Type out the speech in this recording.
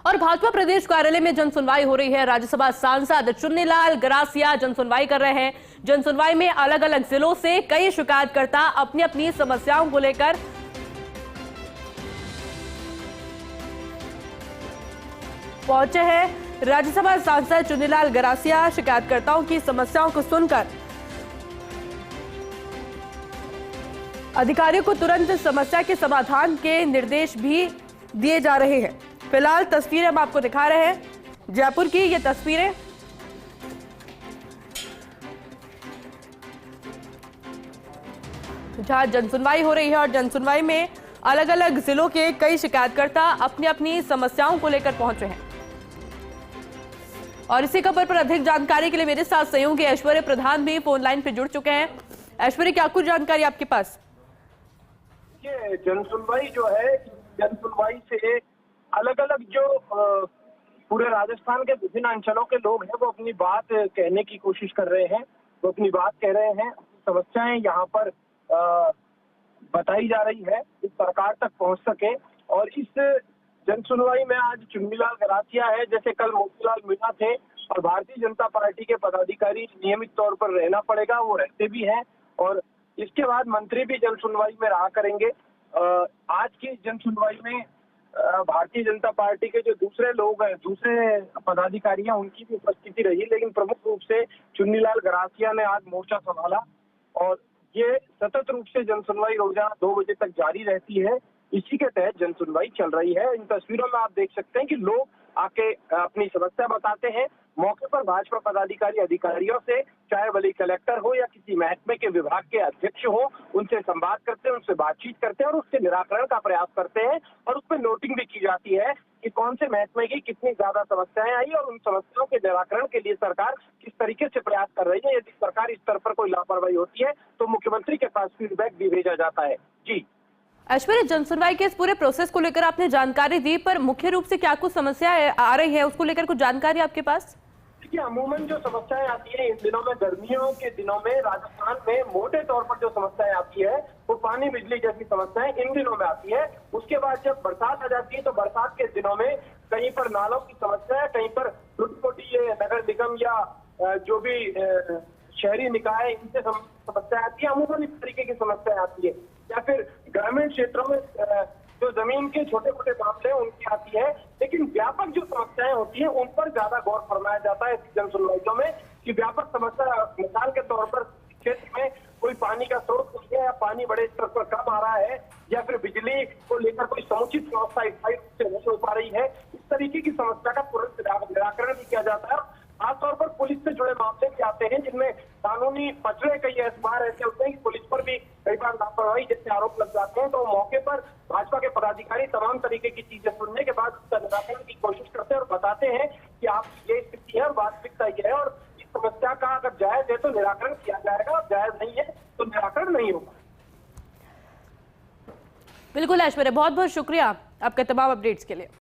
और भाजपा प्रदेश कार्यालय में जनसुनवाई हो रही है। राज्यसभा सांसद चुन्नीलाल गरासिया जनसुनवाई कर रहे हैं। जनसुनवाई में अलग अलग जिलों से कई शिकायतकर्ता अपनी अपनी समस्याओं को लेकर पहुंचे हैं। राज्यसभा सांसद चुन्नीलाल गरासिया शिकायतकर्ताओं की समस्याओं को सुनकर अधिकारियों को तुरंत समस्या के समाधान के निर्देश भी दिए जा रहे हैं। फिलहाल तस्वीरें हम आपको दिखा रहे हैं, जयपुर की ये तस्वीरें। जहां जनसुनवाई हो रही है और जनसुनवाई में अलग अलग जिलों के कई शिकायतकर्ता अपनी अपनी समस्याओं को लेकर पहुंचे हैं। और इसी खबर पर अधिक जानकारी के लिए मेरे साथ सहयोगी ऐश्वर्य प्रधान भी फोन लाइन पे जुड़ चुके हैं। ऐश्वर्य, क्या कुछ जानकारी आपके पास? ये जनसुनवाई जो है, जनसुनवाई से अलग अलग जो पूरे राजस्थान के विभिन्न अंचलों के लोग हैं वो अपनी बात कहने की कोशिश कर रहे हैं, वो अपनी बात कह रहे हैं। समस्याएं यहाँ पर बताई जा रही है इस सरकार तक पहुंच सके। और इस जनसुनवाई में आज चुन्नीलाल गरासिया है, जैसे कल मोतीलाल मीणा थे, और भारतीय जनता पार्टी के पदाधिकारी नियमित तौर पर रहना पड़ेगा, वो रहते भी हैं। और इसके बाद मंत्री भी जनसुनवाई में रहा करेंगे। आज की जनसुनवाई में भारतीय जनता पार्टी के जो दूसरे लोग हैं, दूसरे पदाधिकारी हैं, उनकी भी उपस्थिति रही, लेकिन प्रमुख रूप से चुन्नीलाल गरासिया ने आज मोर्चा संभाला। और ये सतत रूप से जनसुनवाई रोजाना 2 बजे तक जारी रहती है। इसी के तहत जनसुनवाई चल रही है। इन तस्वीरों में आप देख सकते हैं कि लोग आके अपनी समस्या बताते हैं। मौके पर भाजपा पदाधिकारी अधिकारियों से, चाहे वही कलेक्टर हो या किसी महकमे के विभाग के अध्यक्ष हो, उनसे संवाद करते हैं, उनसे बातचीत करते हैं और उसके निराकरण का प्रयास करते हैं। और उसमें नोटिंग भी की जाती है कि कौन से महकमे की कितनी ज्यादा समस्याएं आई और उन समस्याओं के निराकरण के लिए सरकार किस तरीके से प्रयास कर रही है। यदि सरकार इस स्तर पर कोई लापरवाही होती है तो मुख्यमंत्री के पास फीडबैक भी भेजा जाता है। जी ऐश्वर्य, जनसुनवाई के इस पूरे प्रोसेस को लेकर आपने जानकारी दी, पर मुख्य रूप से क्या कुछ समस्याएं आ रही है, उसको लेकर कुछ जानकारी आपके पास? देखिए, अमूमन जो समस्याएं आती है इन दिनों में, गर्मियों के दिनों में राजस्थान में मोटे तौर पर जो समस्याएं आती है वो पानी बिजली जैसी समस्याएं इन दिनों में आती है। उसके बाद जब बरसात आ जाती है तो बरसात के दिनों में कहीं पर नालों की समस्या है, कहीं पर छोटी छोटी ये नगर निगम या जो भी शहरी निकाय, इनसे समस्या आती है। अमूमन इस तरीके की समस्याएं आती है। या फिर ग्रामीण क्षेत्रों में जो जमीन के छोटे छोटे मामले हैं उनकी आती है। लेकिन व्यापक जो समस्याएं होती है उन पर ज्यादा गौर फरमाया जाता है जनसुनवाइयों में, कि व्यापक समस्या, मिसाल के तौर पर क्षेत्र में कोई पानी का स्रोत नहीं है या पानी बड़े स्तर पर कम आ रहा है, या फिर बिजली को लेकर कोई समुचित व्यवस्था स्थायी रूप से नहीं हो पा रही है। इस तरीके की समस्या का तुरंत निराकरण भी किया जाता है। खासतौर पर पुलिस से जुड़े मामले भी आते हैं जिनमें कानूनी पचड़े कई बार ऐसे होते हैं कि पुलिस पर भी कई बार लापरवाही जैसे आरोप लग जाते हैं। तो मौके पर भाजपा के पदाधिकारी तमाम तरीके की चीजें सुनने के बाद उसका निराकरण की कोशिश करते हैं और बताते हैं कि आप ये स्थिति है और वास्तविकता ये है, और इस समस्या का अगर जायज है तो निराकरण किया जाएगा और जायज नहीं है तो निराकरण नहीं होगा। बिल्कुल ऐश्वर्य, बहुत बहुत शुक्रिया आपके तमाम अपडेट्स के लिए।